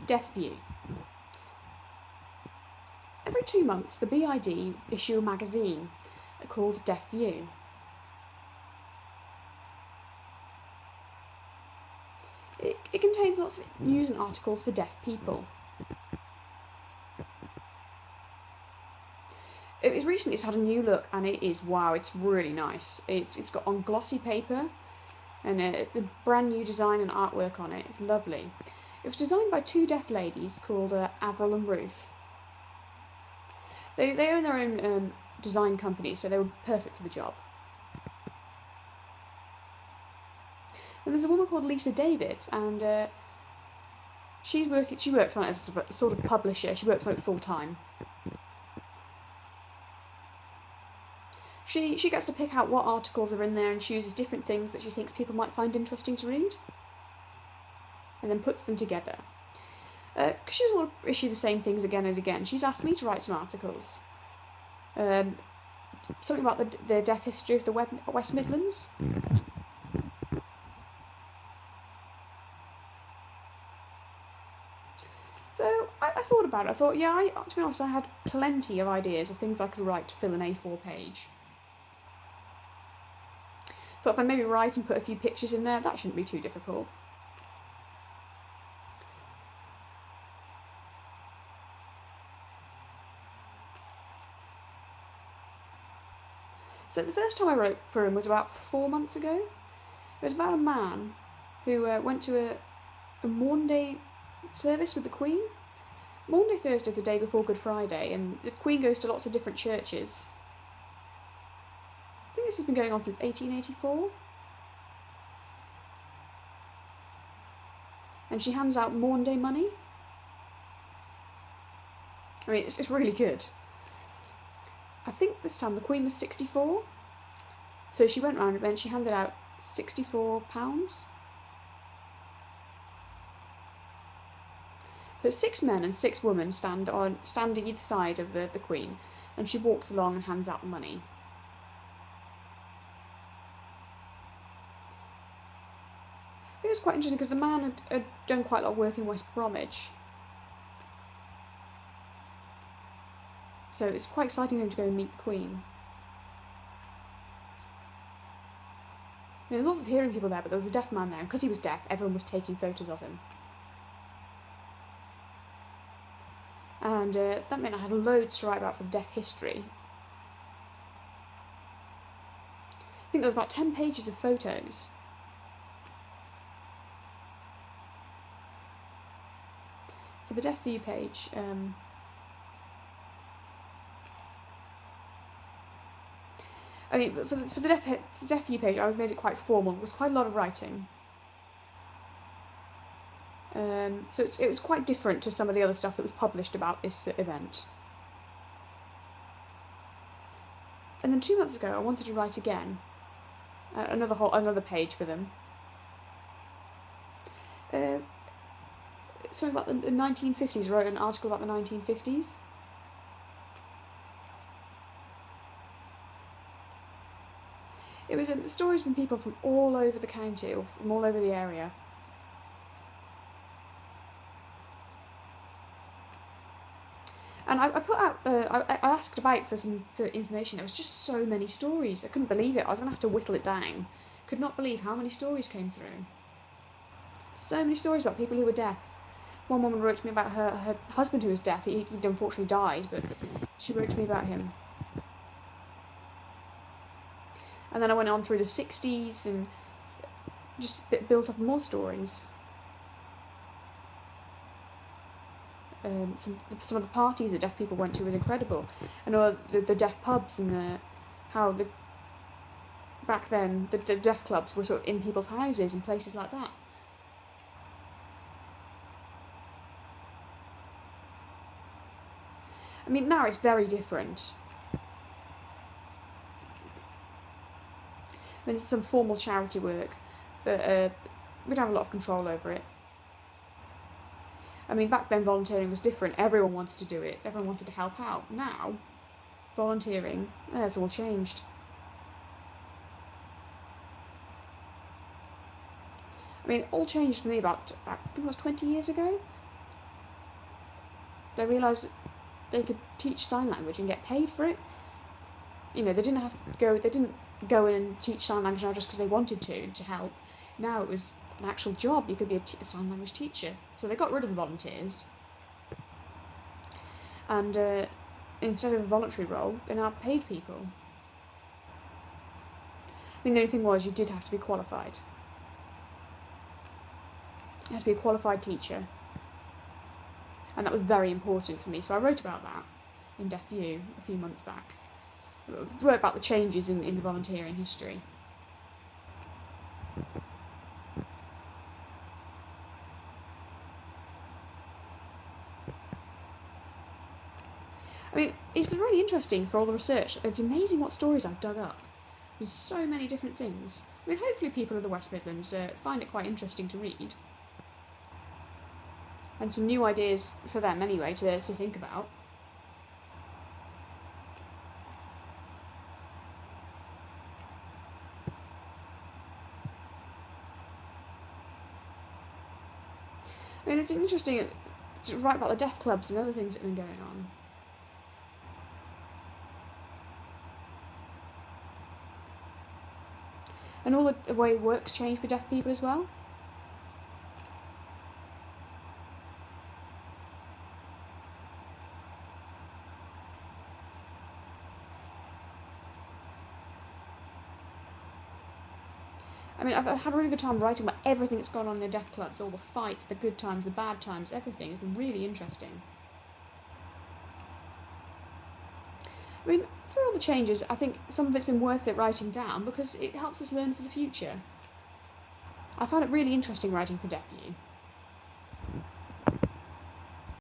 Deaf View. Every 2 months, the BID issue a magazine called Deaf View. It contains lots of news and articles for deaf people. It's recently had a new look, and it is, wow, it's really nice. It's got on glossy paper, and the brand new design and artwork on it. It's lovely. It was designed by two deaf ladies called Avril and Ruth. They own their own design company, so they were perfect for the job. And there's a woman called Lisa David, and she works on it as a sort of publisher. She works on it full time. She gets to pick out what articles are in there and chooses different things that she thinks people might find interesting to read, and then puts them together. Because she doesn't want to issue the same things again and again, she's asked me to write some articles. Something about the death history of the West Midlands. So I thought about it. I thought, yeah, to be honest, I had plenty of ideas of things I could write to fill an A4 page. Thought if I maybe write and put a few pictures in there, that shouldn't be too difficult. So the first time I wrote for him was about 4 months ago. It was about a man who went to a Maundy service with the Queen. Maundy Thursday is the day before Good Friday, and the Queen goes to lots of different churches. I think this has been going on since 1884. And she hands out Maundy money. I mean, it's really good. I think this time the Queen was 64. So she went round and she handed out £64. So 6 men and 6 women stand either side of the Queen, and she walks along and hands out the money. I think it was quite interesting because the man had done quite a lot of work in West Bromwich. So it's quite exciting for him to go and meet the Queen. I mean, there's lots of hearing people there, but there was a deaf man there, and because he was deaf, everyone was taking photos of him. And that meant I had loads to write about for the deaf history. I think there was about 10 pages of photos. For the Deaf View page, I mean, for the Deaf View page, I made it quite formal. It was quite a lot of writing. So it was quite different to some of the other stuff that was published about this event. And then 2 months ago, I wanted to write again, another page for them. Something about the 1950s. I wrote an article about the 1950s. It was stories from people from all over the county, or from all over the area. And I put out, I asked about for information. There was just so many stories. I couldn't believe it. I was going to have to whittle it down. Could not believe how many stories came through. So many stories about people who were deaf. One woman wrote to me about her husband who was deaf. He unfortunately died, but she wrote to me about him. And then I went on through the 60s and just built up more stories. Some of the parties that deaf people went to was incredible. And the deaf pubs and how back then the deaf clubs were sort of in people's houses and places like that. I mean, now it's very different. I mean, there's some formal charity work, but we don't have a lot of control over it. I mean, back then volunteering was different. Everyone wanted to do it. Everyone wanted to help out. Now, volunteering, that's all changed. I mean, it all changed for me about I think it was 20 years ago. they realised they could teach sign language and get paid for it. You know, they didn't go in and teach sign language now just because they wanted to help. Now it was an actual job. You could be a sign language teacher. So they got rid of the volunteers, and instead of a voluntary role, they now paid people. I mean, the only thing was you did have to be qualified. You had to be a qualified teacher, and that was very important for me. So I wrote about that in Deaf View a few months back. I wrote about the changes in the volunteering history. I mean, it's been really interesting for all the research. It's amazing what stories I've dug up. There's so many different things. I mean, hopefully people of the West Midlands find it quite interesting to read. And some new ideas for them, anyway, to think about. I mean, it's interesting to write about the deaf clubs and other things that have been going on. And all the way work's changed for deaf people as well. I mean, I've had a really good time writing about everything that's gone on in the deaf clubs, all the fights, the good times, the bad times, everything. It's been really interesting. I mean, through all the changes, I think some of it's been worth it writing down because it helps us learn for the future. I found it really interesting writing for Deaf View.